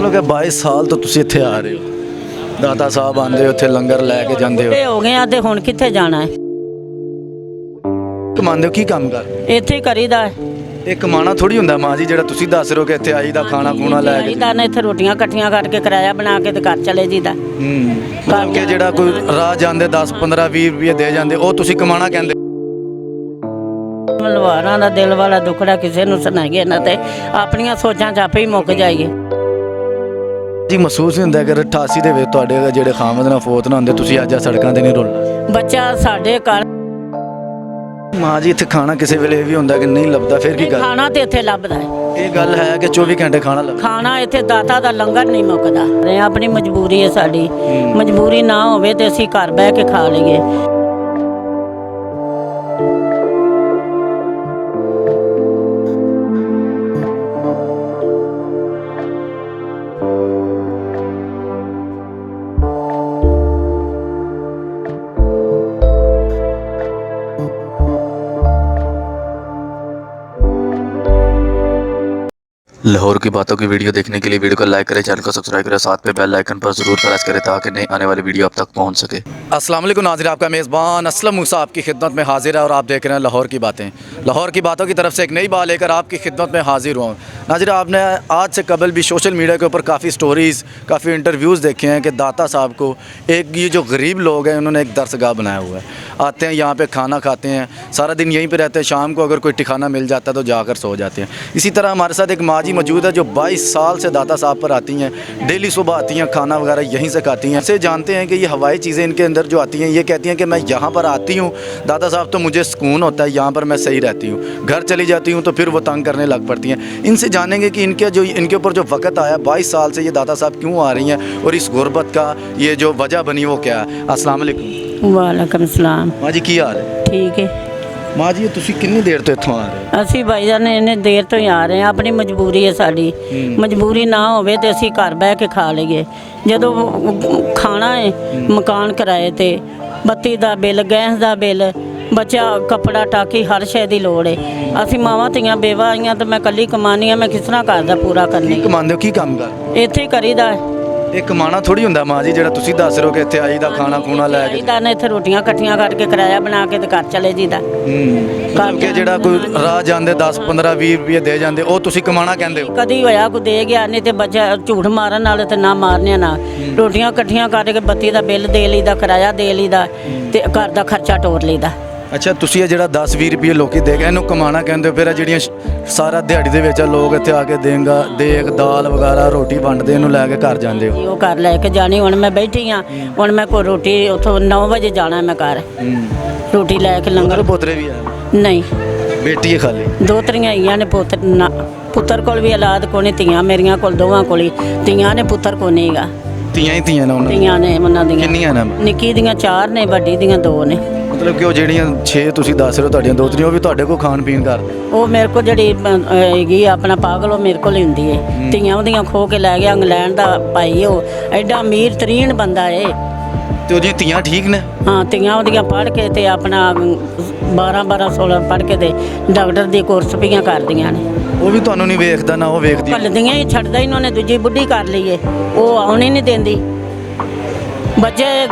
मतलब कि 22 साल तो तुसी इत्थे आ रहे हो, दाता साहब आंदे हो, उत्थे लंगर लैके जांदे हो, हो गए आ ते हुण कित्थे जाना है? कमांदे हो की काम कर? ਇੱਥੇ ਹੀ ਕਰੀਦਾ ਹੈ। ਇਹ ਕਮਾਣਾ ਥੋੜੀ ਹੁੰਦਾ ਮਾਂ ਜੀ, ਜਿਹੜਾ ਤੁਸੀਂ ਦੱਸ ਰਹੇ ਹੋ ਕਿ ਇੱਥੇ ਆਈ ਦਾ ਖਾਣਾ ਖੂਣਾ ਲੈ ਕੇ। ਆਈਦਾ ਨੇ ਇੱਥੇ ਰੋਟੀਆਂ ਇਕੱਠੀਆਂ ਕਰਕੇ ਕਿਰਾਇਆ ਬਣਾ ਕੇ ਤੇ ਘਰ ਚਲੇ ਜੀਦਾ। ਮਤਲਬ ਕਿ ਜਿਹੜਾ ਕੋਈ ਰਾਹ ਜਾਂਦੇ 10 15 20 ਰੁਪਏ ਦੇ ਜਾਂਦੇ, ਉਹ ਤੁਸੀਂ ਕਮਾਣਾ ਕਹਿੰਦੇ? ਮਲਵਾਰਾਂ ਦਾ ਦਿਲ ਵਾਲਾ ਦੁਖੜਾ ਕਿਸੇ ਨੂੰ ਸੁਣਾਈਏ ਨਾ ਤੇ ਆਪਣੀਆਂ ਸੋਚਾਂ 'ਚ ਆਪੇ ਹੀ ਮੁੱਕ ਜਾਈਏ। ਜੀ ਮਹਿਸੂਸ ਹੁੰਦਾ ਕਿ 88 ਦੇ ਵਿੱਚ ਤੁਹਾਡੇ ਜਿਹੜੇ ਖਾਮਦ ਨਾਲ ਫੌਤ ਨਾ ਹੁੰਦੇ, ਤੁਸੀਂ ਅੱਜ ਆ ਸੜਕਾਂ ਤੇ ਨਹੀਂ ਰੁਲਣਾ। ਬੱਚਾ ਸਾਡੇ ਘਰ ਮਾਂ ਜੀ ਇੱਥੇ ਖਾਣਾ ਕਿਸੇ ਵੇਲੇ ਇਹ ਵੀ ਹੁੰਦਾ ਕਿ ਨਹੀਂ ਲੱਭਦਾ, ਫਿਰ ਕੀ ਗੱਲ? ਖਾਣਾ ਤੇ ਇੱਥੇ ਲੱਭਦਾ ਹੈ। ਇਹ ਗੱਲ ਹੈ ਕਿ 24 ਘੰਟੇ ਖਾਣਾ ਲੱਭਦਾ? ਖਾਣਾ ਇੱਥੇ ਦਾਤਾ ਦਾ ਲੰਗਰ ਨਹੀਂ ਮੁੱਕਦਾ। ਆਪਣੀ ਮਜਬੂਰੀ ਹੈ ਸਾਡੀ, ਮਜਬੂਰੀ ਨਾ ਹੋਵੇ ਤੇ ਅਸੀਂ ਘਰ ਬਹਿ ਕੇ ਖਾ ਲਈਏ। लाहौर की बातों की वीडियो देखने के लिए वीडियो को लाइक करें, चैनल को सब्सक्राइब करें, साथ में बेल आइकन पर जरूर प्रेस करें ताकि नई आने वाली वीडियो आप तक पहुंच सके। अस्सलाम वालेकुम नाज़रीन, आपका मेज़बान असलम मूसा आपकी खिदमत में हाजिर है और आप देख रहे हैं लाहौर की बातें। लाहौर की बातों की तरफ से एक नई बात लेकर आपकी खिदमत में हाजिर हुआ हूँ। नाज़रीन, आपने आज से कबल भी सोशल मीडिया के ऊपर काफ़ी स्टोरीज़, काफ़ी इंटरव्यूज़ देखे हैं कि दाता साहब को एक ये जो गरीब लोग हैं उन्होंने एक दरसगाह बनाया हुआ है। आते हैं यहाँ पर खाना खाते हैं, सारा दिन यहीं पर रहते हैं, शाम को अगर कोई ठिकाना मिल जाता है तो जाकर सो जाते हैं। इसी तरह हमारे साथ एक माँ जी मौजूद है जो 22 साल से दाता साहब पर आती हैं, डेली सुबह आती हैं, खाना वगैरह यहीं से खाती हैं। से जानते हैं कि ये हवाई चीज़ें इनके अंदर जो आती हैं, ये कहती हैं कि मैं यहाँ पर आती हूँ दाता साहब तो मुझे सुकून होता है, यहाँ पर मैं सही रहती हूँ। घर चली जाती हूँ तो फिर वो तंग करने लग पड़ती हैं। इनसे जानेंगे कि इनके ऊपर जो वक़्त आया 22 साल से ये दाता साहब क्यों आ रही हैं और इस गुरबत का ये जो वजह बनी वो क्या है। अस्सलाम वालेकुम। ਵਾਲੇਕਮ ਸਲਾਮ। माँ जी की हाल है? ਠੀਕ ਹੈ। माँ जी तुसी कितनी देर तो इत्थों आ रहे हो? ਅਸੀਂ ਭਾਈ ਜਾਨ ਇੰਨੇ ਦੇਰ ਤੋਂ ਹੀ ਆ ਰਹੇ ਹਾਂ। ਆਪਣੀ ਮਜਬੂਰੀ ਹੈ ਸਾਡੀ, ਮਜਬੂਰੀ ਨਾ ਹੋਵੇ ਤੇ ਅਸੀਂ ਘਰ ਬਹਿ ਕੇ ਖਾ ਲਈਏ। ਜਦੋਂ ਖਾਣਾ ਹੈ, ਮਕਾਨ ਕਿਰਾਏ ਤੇ, ਬੱਤੀ ਦਾ ਬਿੱਲ, ਗੈਸ ਦਾ ਬਿੱਲ, ਬੱਚਾ ਕੱਪੜਾ ਟਾਕੀ, ਹਰ ਸ਼ੈ ਦੀ ਲੋੜ ਹੈ। ਅਸੀਂ ਮਾਵਾਂ ਧੀਆਂ ਬੇਵਾ ਆਈਆਂ ਤੇ ਮੈਂ ਇਕੱਲੀ ਕਮਾਨੀ ਆ, ਮੈਂ ਕਿਸ ਤਰ੍ਹਾਂ ਘਰ ਦਾ ਪੂਰਾ ਕਰਨੀ? ਕਮਾਉਂਦੇ ਹੋ ਕੀ ਕੰਮ ਕਰ? ਇੱਥੇ ਹੀ ਕਰੀਦਾ ਹੈ। ਇਹ ਕਮਾਣਾ ਥੋੜੀ ਹੁੰਦਾ ਮਾਂ ਜੀ, ਜਿਹੜਾ ਤੁਸੀਂ ਦੱਸ ਰਹੇ ਹੋ ਕਿ ਇੱਥੇ ਆਈ ਦਾ ਖਾਣਾ ਖੂਣਾ ਲੈ ਕੇ। ਆਈਦਾ ਨੇ ਇੱਥੇ ਰੋਟੀਆਂ ਇਕੱਠੀਆਂ ਕਰਕੇ ਕਿਰਾਇਆ ਬਣਾ ਕੇ ਤੇ ਘਰ ਚਲੇ ਜੀਦਾ। ਮਤਲਬ ਕਿ ਜਿਹੜਾ ਕੋਈ ਰਾਹ ਜਾਂਦੇ 10 15 20 ਰੁਪਏ ਦੇ ਜਾਂਦੇ, ਉਹ ਤੁਸੀਂ ਕਮਾਣਾ ਕਹਿੰਦੇ ਹੋ? ਕਦੀ ਹੋਇਆ ਕੋਈ ਦੇ ਗਿਆ, ਨਹੀਂ ਤੇ ਬੱਚਾ ਝੂਠ ਮਾਰਨ ਵਾਲੇ ਤੇ ਨਾ ਮਾਰਨੇ ਨਾ। ਰੋਟੀਆਂ ਇਕੱਠੀਆਂ ਕਰਕੇ ਬੱਤੀ ਦਾ ਬਿੱਲ ਦੇ ਲਈਦਾ, ਕਿਰਾਇਆ ਦੇ ਲਈਦਾ ਤੇ ਘਰ ਦਾ ਖਰਚਾ ਟੋਰ ਲਈਦਾ। ਅੱਛਾ, ਤੁਸੀਂ ਇਹ ਜਿਹੜਾ 10 20 ਰੁਪਏ ਲੋਕੀ ਦੇ ਗਏ ਇਹਨੂੰ ਕਮਾਣਾ ਕਹਿੰਦੇ ਹੋ? ਫਿਰ ਇਹ ਜਿਹੜੀਆਂ ਸਾਰਾ ਦਿਹਾੜੀ ਦੇ ਵਿੱਚ ਲੋਕ ਇੱਥੇ ਆ ਕੇ ਦੇਗ ਦਾਲ ਵਗੈਰਾ ਰੋਟੀ ਵੰਡਦੇ, ਇਹਨੂੰ ਲੈ ਕੇ ਘਰ ਜਾਂਦੇ ਹੋ? ਉਹ ਘਰ ਲੈ ਕੇ ਜਾਣੀ। ਹੁਣ ਮੈਂ ਬੈਠੀ ਆ, ਹੁਣ ਮੈਂ ਕੋਈ ਰੋਟੀ ਉੱਥੋਂ 9 ਵਜੇ ਜਾਣਾ, ਮੈਂ ਘਰ ਰੋਟੀ ਲੈ ਕੇ ਲੰਗਰ। ਪੋਤਰੇ ਵੀ ਆ? ਨਹੀਂ, ਬੇਟੀ ਹੈ ਖਾਲੀ? ਦੋ ਤਰੀਆਂ ਆਈਆਂ ਨੇ। ਪੁੱਤਰ ਕੋਲ ਵੀ ਔਲਾਦ ਕੋਲ ਨਹੀਂ, ਧੀਆਂ ਮੇਰੀਆਂ ਕੋਲ ਦੋਵਾਂ ਕੋਲ ਹੀ ਧੀਆਂ ਨੇ, ਪੁੱਤਰ ਕੋ ਨਹੀਂਗਾ। ਧੀਆਂ ਹੀ ਧੀਆਂ ਨੇ ਉਹਨਾਂ ਧੀਆਂ ਨੇ ਉਹਨਾਂ ਦੀਆਂ। ਕਿੰਨੀਆਂ ਨੇ? ਨਿੱਕੀ ਦੀਆਂ 4 ਨੇ, ਵੱਡੀ ਦੀਆਂ 2 ਨੇ। ਮਤਲਬ ਕਿ ਉਹ ਜਿਹੜੀਆਂ 6 ਤੁਸੀਂ ਦੱਸ ਰਹੇ ਹੋ ਤੁਹਾਡੀਆਂ ਦੋਤਰੀਆਂ, ਉਹ ਵੀ ਤੁਹਾਡੇ ਕੋਲ ਖਾਣ ਪੀਣ ਕਰਦੇ? ਉਹ ਮੇਰੇ ਕੋਲ ਜਿਹੜੀ ਹੈਗੀ ਆਪਣਾ ਪਾਗਲ, ਉਹ ਮੇਰੇ ਕੋਲ ਹੀ ਹੁੰਦੀ ਹੈ। ਧੀਆਂ ਉਹਦੀਆਂ ਖੋ ਕੇ ਲੈ ਗਿਆ ਇੰਗਲੈਂਡ ਦਾ ਭਾਈ, ਉਹ ਐਡਾ ਅਮੀਰ ਤਰੀਨ ਬੰਦਾ ਏ। ਤੇ ਉਹਦੀਆਂ ਧੀਆਂ ਠੀਕ ਨੇ? ਹਾਂ, ਧੀਆਂ ਉਹਦੀਆਂ ਪੜ੍ਹ ਕੇ ਤੇ ਆਪਣਾ 12 16 ਪੜ੍ਹ ਕੇ ਤੇ ਡਾਕਟਰ ਦੀ ਕੋਰਸ ਪਈਆਂ ਕਰਦੀਆਂ ਨੇ। ਉਹ ਵੀ ਤੁਹਾਨੂੰ ਨਹੀਂ ਵੇਖਦਾ ਨਾ ਉਹ ਵੇਖਦੀ? ਭੱਲਦੀਆਂ ਹੀ, ਛੱਡਦਾ ਹੀ। ਉਹਨੇ ਦੂਜੀ ਬੁੱਢੀ ਕਰ ਲਈ ਏ, ਉਹ ਆਉਣ ਹੀ ਨਹੀਂ ਦਿੰਦੀ। ਬੱਚੇ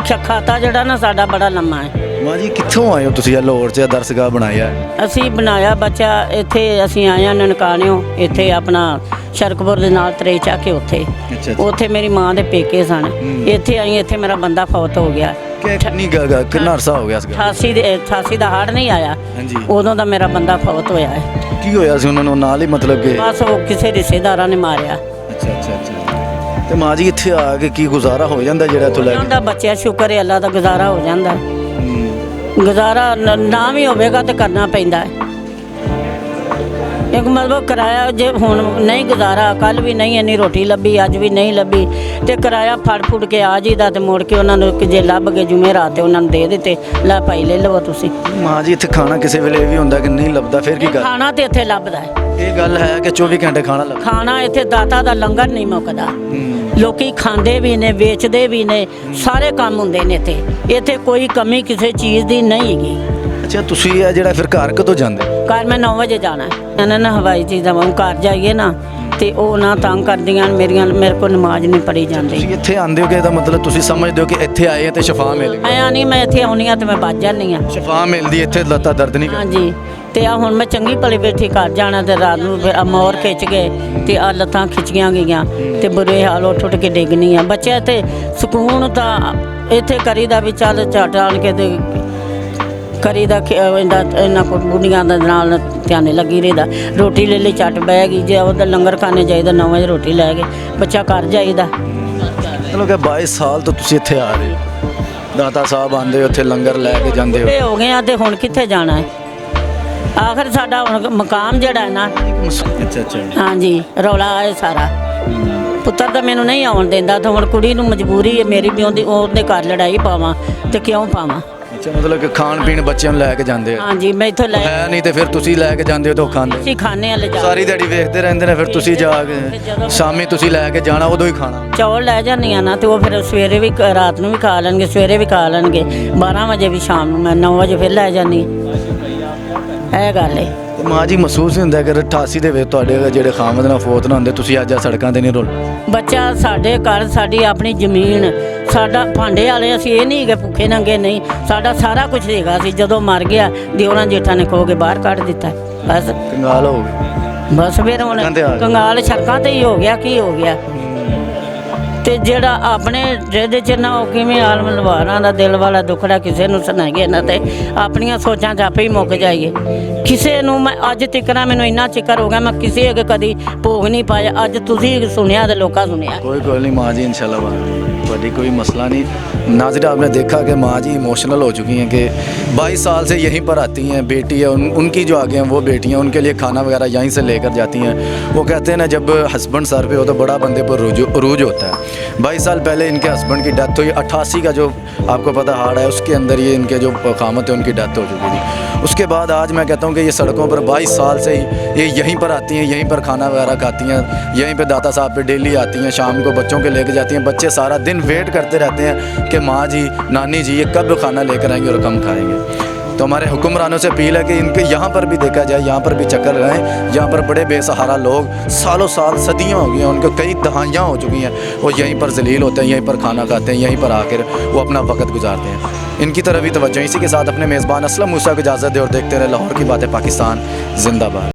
ਖਾਤਾ ਜਿਹੜਾ ਨਾ ਸਾਡਾ ਬੜਾ ਲੰਮਾ ਹੈ। ਮਾਂ ਜੀ ਕਿੱਥੋਂ ਆਏ ਹੋ ਤੁਸੀਂ? ਲਾਹੌਰ 'ਚ ਦਰਸਗਾਹ ਬਣਾਇਆ? ਅਸੀਂ ਬਣਾਇਆ ਬੱਚਾ ਇੱਥੇ, ਅਸੀਂ ਆਏ ਹਾਂ ਨਨਕਾਣਿਓ, ਇੱਥੇ ਆਪਣਾ ਸ਼ਰਕਪੁਰ ਦੇ ਨਾਲ ਤਰੇ ਚਾ ਕੇ ਉੱਥੇ। ਉੱਥੇ ਮੇਰੀ ਮਾਂ ਦੇ ਪੇਕੇ ਸਨ। ਇੱਥੇ ਆਈ, ਇੱਥੇ ਮੇਰਾ ਬੰਦਾ ਫੌਤ ਹੋ ਗਿਆ। ਕਿੰਨਾ ਅਰਸਾ ਹੋ ਗਿਆ? 88 ਦਾ ਹੜ੍ਹ ਨਹੀਂ ਆਇਆ, ਉਦੋਂ ਦਾ ਮੇਰਾ ਬੰਦਾ ਫੌਤ ਹੋਇਆ ਹੈ। ਕੀ ਹੋਇਆ ਸੀ ਉਹਨਾਂ ਨੂੰ ਨਾਲ ਹੀ? ਮਤਲਬ ਕਿ ਬਸ ਉਹ ਕਿਸੇ ਰਿਸ਼ਤੇਦਾਰਾਂ ਨੇ ਮਾਰਿਆ। ਅੱਛਾ। ਤੇ ਮਾਂ ਜੀ ਇੱਥੇ ਆ ਕੇ ਕੀ ਗੁਜ਼ਾਰਾ ਹੋ ਜਾਂਦਾ ਜਿਹੜਾ ਇੱਥੋਂ ਲੈ ਕੇ? ਉਹਦਾ ਬੱਚਿਆ ਸ਼ੁਕਰ ਹੈ ਅੱਲਾ ਦਾ, ਗੁਜ਼ਾਰਾ ਹੋ ਜਾਂਦਾ। ਗੁਜ਼ਾਰਾ ਨਾ ਵੀ ਹੋਵੇਗਾ ਤੇ ਕਰਨਾ ਪੈਂਦਾ ਹੈ। ਇੱਕ ਮਤਲਬ ਕਿਰਾਇਆ ਜੇ ਹੁਣ ਨਹੀਂ ਗੁਜ਼ਾਰਾ, ਕੱਲ ਵੀ ਨਹੀਂ ਇੰਨੀ ਰੋਟੀ ਲੱਭੀ, ਅੱਜ ਵੀ ਨਹੀਂ ਲੱਭੀ, ਤੇ ਕਿਰਾਇਆ ਫੜ ਫੁੜ ਕੇ ਆ ਜੀਦਾ ਤੇ ਮੁੜ ਕੇ ਉਹਨਾਂ ਨੂੰ ਜੇ ਲੱਭ ਗਏ ਜੁਮੇਰਾਤ ਤੇ ਉਹਨਾਂ ਨੂੰ ਦੇ ਦਿੱਤੇ, ਲੈ ਭਾਈ ਲੈ ਲਵੋ ਤੁਸੀਂ। ਮਾਂ ਜੀ ਇੱਥੇ ਖਾਣਾ ਕਿਸੇ ਵੇਲੇ ਇਹ ਵੀ ਹੁੰਦਾ ਕਿ ਨਹੀਂ ਲੱਭਦਾ, ਫਿਰ ਕੀ ਕਰ? ਖਾਣਾ ਤੇ ਇੱਥੇ ਲੱਭਦਾ ਹੈ। ਇਹ ਗੱਲ ਹੈ ਕਿ 24 ਘੰਟੇ ਖਾਣਾ ਲੱਭਦਾ? ਖਾਣਾ ਇੱਥੇ ਦਾਤਾ ਦਾ ਲੰਗਰ ਨਹੀਂ ਮੁੱਕਦਾ। ਲੋਕੀ ਖਾਂਦੇ ਵੀ ਨੇ, ਵੇਚਦੇ ਵੀ ਨੇ, ਸਾਰੇ ਕੰਮ ਹੁੰਦੇ ਨੇ ਇੱਥੇ। ਇੱਥੇ ਕੋਈ ਕਮੀ ਕਿਸੇ ਚੀਜ਼ ਦੀ ਨਹੀਂ ਹੈਗੀ। ਅੱਛਾ, ਤੁਸੀਂ ਇਹ ਜਿਹੜਾ ਫਿਰ ਘਰ ਕਦੋਂ ਜਾਂਦੇ? ਘਰ ਮੈਂ 9 ਵਜੇ ਜਾਣਾ। ਇਹਨਾਂ ਨੇ ਹਵਾਈ ਚੀਜ਼ਾਂ ਵਾਂਗ ਘਰ ਜਾਈਏ ਨਾ ਤੇ ਉਹ ਨਾ ਤੰਗ ਕਰਦੀਆਂ ਮੇਰੇ ਕੋਲ ਨਮਾਜ਼ ਨਹੀਂ ਪੜ੍ਹੀ ਜਾਂਦੀ। ਤੁਸੀਂ ਇੱਥੇ ਆਉਂਦੇ ਹੋ ਕਿ ਇਹਦਾ ਮਤਲਬ ਤੁਸੀਂ ਸਮਝਦੇ ਹੋ ਕਿ ਇੱਥੇ ਆਏ ਆ ਤੇ ਸ਼ਫਾ ਮਿਲ ਗਈ। ਆਇਆ ਨਹੀਂ, ਮੈਂ ਇੱਥੇ ਆਉਣੀ ਆ ਤੇ ਮੈਂ ਬਚ ਜਾਂਦੀ ਆ। ਸ਼ਫਾ ਮਿਲਦੀ ਇੱਥੇ ਲੱਤਾਂ ਦਰਦ ਨਹੀਂ ਕਰਦੀ। ਹਾਂਜੀ, ਤੇ ਆ ਹੁਣ ਮੈਂ ਚੰਗੀ ਭਲੀ ਬੈਠੀ ਘਰ ਜਾਣਾ ਤੇ ਰਾਤ ਨੂੰ ਫਿਰ ਮੋਰ ਖਿੱਚ ਗਏ ਤੇ ਆ ਲੱਤਾਂ ਖਿੱਚੀਆਂ ਗਈਆਂ ਤੇ ਬੁਰੇ ਹਾਲ ਉੱਠ ਕੇ ਡਿੱਗਣੀ ਆ। ਬੱਚੇ ਤੇ ਸਕੂਨ ਤਾਂ ਇੱਥੇ ਕਰੀਦਾ ਵੀ ਚੱਲ ਝਟ ਆਣ ਕੇ ਤੇ ਕਰੀਦਾ ਇਹਨਾਂ ਕੋਲ ਬੁੱਢੀਆਂ ਦੇ ਨਾਲ ਧਿਆਨੇ ਲੱਗੀ ਰਹਿਦਾ। ਰੋਟੀ ਲੈ ਲਈ ਝਟ ਬਹਿ ਗਈ, ਜੇ ਉਹਦਾ ਲੰਗਰ ਖਾਣੇ ਜਾਈਦਾ 9 ਵਜੇ ਰੋਟੀ ਲੈ ਕੇ ਬੱਚਾ ਘਰ ਜਾਈਦਾ। ਚਲੋ ਕਿ 22 ਸਾਲ ਤੋਂ ਤੁਸੀਂ ਇੱਥੇ ਆ ਰਹੇ ਹੋ, ਦਾਤਾ ਸਾਹਿਬ ਆਉਂਦੇ ਹੋ, ਉੱਥੇ ਲੰਗਰ ਲੈ ਕੇ ਜਾਂਦੇ ਹੋ। ਇਹ ਹੋ ਗਏ ਆ ਤੇ ਹੁਣ ਕਿੱਥੇ ਜਾਣਾ ਹੈ? ਆਖਰ ਸਾਡਾ ਹੁਣ ਮਕਾਮ ਜਿਹੜਾ ਹੈ ਨਾ, ਅੱਛਾ ਹਾਂਜੀ ਰੌਲਾ ਹੈ ਸਾਰਾ। ਪੁੱਤਰ ਤਾਂ ਮੈਨੂੰ ਨਹੀਂ ਆਉਣ ਦਿੰਦਾ ਤੇ ਹੁਣ ਕੁੜੀ ਨੂੰ ਮਜਬੂਰੀ ਹੈ ਮੇਰੀ ਵੀ ਉਹਦੇ ਘਰ ਲੜਾਈ ਪਾਵਾਂ ਤੇ ਕਿਉਂ ਪਾਵਾਂ। ਅੱਛਾ, ਮਤਲਬ ਕਿ ਖਾਣ ਪੀਣ ਬੱਚਿਆਂ ਨੂੰ ਲੈ ਕੇ ਜਾਂਦੇ ਆ। ਹਾਂਜੀ, ਮੈਂ ਇੱਥੋਂ ਲੈ ਹੈ ਨਹੀਂ ਤੇ ਫਿਰ ਤੁਸੀਂ ਲੈ ਕੇ ਜਾਂਦੇ ਹੋ ਤਾਂ ਉਹ ਖਾਂਦੇ। ਅਸੀਂ ਖਾਣੇ ਆ ਲਿਜਾ ਸਾਰੀ ਦਿਹਾੜੀ ਵੇਖਦੇ ਰਹਿੰਦੇ ਨੇ, ਫਿਰ ਤੁਸੀਂ ਜਾ ਕੇ ਸ਼ਾਮੀ ਤੁਸੀਂ ਲੈ ਕੇ ਜਾਣਾ, ਉਦੋਂ ਹੀ ਖਾਣਾ। ਚੌਲ ਲੈ ਜਾਂਦੀਆਂ ਨਾ ਤੇ ਉਹ ਫਿਰ ਸਵੇਰੇ ਵੀ ਰਾਤ ਨੂੰ ਵੀ ਖਾ ਲੈਣਗੇ, ਸਵੇਰੇ ਵੀ ਖਾ ਲੈਣਗੇ, 12 ਵਜੇ ਵੀ ਸ਼ਾਮ ਨੂੰ। ਮੈਂ 9 ਵਜੇ ਫਿਰ ਲੈ ਜਾਂਦੀ। ਇਹ ਗੱਲ ਹੈ। ਤੇ ਮਾਂ ਜੀ ਮਹਿਸੂਸ ਹੁੰਦਾ ਕਿ 88 ਦੇ ਵਿੱਚ ਤੁਹਾਡੇ ਜਿਹੜੇ ਖਾਮਦ ਨਾਲ ਫੌਤ ਨਾ ਹੁੰਦੇ, ਤੁਸੀਂ ਅੱਜ ਆ ਸੜਕਾਂ ਤੇ ਨਹੀਂ ਰੁਲ। ਬੱਚਾ ਸਾਡੇ ਘਰ, ਸਾਡੀ ਆਪਣੀ ਜ਼ਮੀਨ, ਸਾਡਾ ਭਾਂਡੇ ਵਾਲੇ ਅਸੀਂ ਇਹ ਨਹੀਂ ਹੈਗੇ ਭੁੱਖੇ ਨੰਗੇ, ਨਹੀਂ ਸਾਡਾ ਸਾਰਾ ਕੁਝ ਹੈਗਾ ਸੀ। ਜਦੋਂ ਮਰ ਗਿਆ ਦਿਓਰਾਂ ਜੇਠਾਂ ਨੇ ਖੋ ਕੇ ਬਾਹਰ ਕੱਢ ਦਿੱਤਾ। ਬਸ ਕੰਗਾਲ ਹੋ ਗਏ। ਬਸ ਫਿਰ ਹੁਣ ਸੜਕਾਂ ਤੇ ਆ ਗਏ। ਕੰਗਾਲ ਸੜਕਾਂ ਤੇ ਹੀ ਹੋ ਗਿਆ। ਕੀ ਹੋ ਗਿਆ? ਤੇ ਜਿਹੜਾ ਆਪਣੇ ਜਿਹਦੇ ਚ ਨਾ ਉਹ ਕਿਵੇਂ ਆਲਮ ਲਵਾਰਾਂ ਦਾ ਦਿਲ ਵਾਲਾ ਦੁੱਖੜਾ ਕਿਸੇ ਨੂੰ ਸੁਣਾਈਏ ਨਾ, ਤੇ ਆਪਣੀਆਂ ਸੋਚਾਂ 'ਚ ਆਪੇ ਹੀ ਮੁੱਕ ਜਾਈਏ। ਕਿਸੇ ਨੂੰ ਮੈਂ ਅੱਜ ਤੱਕਣਾ ਮੈਨੂੰ ਇੰਨਾ ਜ਼ਿਕਰ ਹੋ ਗਿਆ, ਮੈਂ ਕਿਸੇ ਅੱਗੇ ਕਦੀ ਭੋਗ ਨਹੀਂ ਪਾਇਆ। ਅੱਜ ਤੁਸੀਂ ਸੁਣਿਆ ਤੇ ਲੋਕਾਂ ਸੁਣਿਆ। कोई कोई नहीं माँ जी, इंशाल्लाह बड़ी कोई मसला नहीं। नाज़रीन, आपने देखा कि माँ जी इमोशनल हो चुकी हैं कि 22 साल से यहीं पर आती हैं। बेटी है उनकी जो आगे हैं वो बेटियाँ, उनके लिए खाना वगैरह यहीं से लेकर जाती हैं। वो कहते हैं ना, जब हस्बैंड सर पे हो तो बड़ा बंदे पर उरूज होता है। 22 साल पहले इनके हस्बैंड की डेथ हुई। 88 का जो आपको पता हार्ड है, उसके अंदर ये इनके जो कामत है उनकी डेथ हो चुकी थी। उसके बाद आज मैं कहता हूँ कि ये सड़कों पर 22 साल से ही ये यहीं पर आती हैं, यहीं पर खाना वगैरह खाती हैं, यहीं पे दाता साहब पे डेली आती हैं। शाम को बच्चों के लेके जाती हैं। बच्चे सारा दिन वेट करते रहते हैं कि माँ जी, नानी जी ये कब खाना लेकर आएंगे और कम खाएंगे। तो हमारे हुक्मरानों से अपील है कि इनके यहाँ पर भी देखा जाए, यहाँ पर भी चक्कर लगाएं। यहाँ पर बड़े बेसहारा लोग सालों साल सदियाँ हो गई हैं, उनको कई दहाइयाँ हो चुकी हैं, वो यहीं पर जलील होते हैं, यहीं पर खाना खाते हैं, यहीं पर आकर वो अपना वक्त गुजारते हैं। इनकी तरफ भी तवज्जो। इसी के साथ अपने मेज़बान असलम मूसा को इजाज़त दे और देखते रहे लाहौर की बातें पाकिस्तान जिंदाबाद।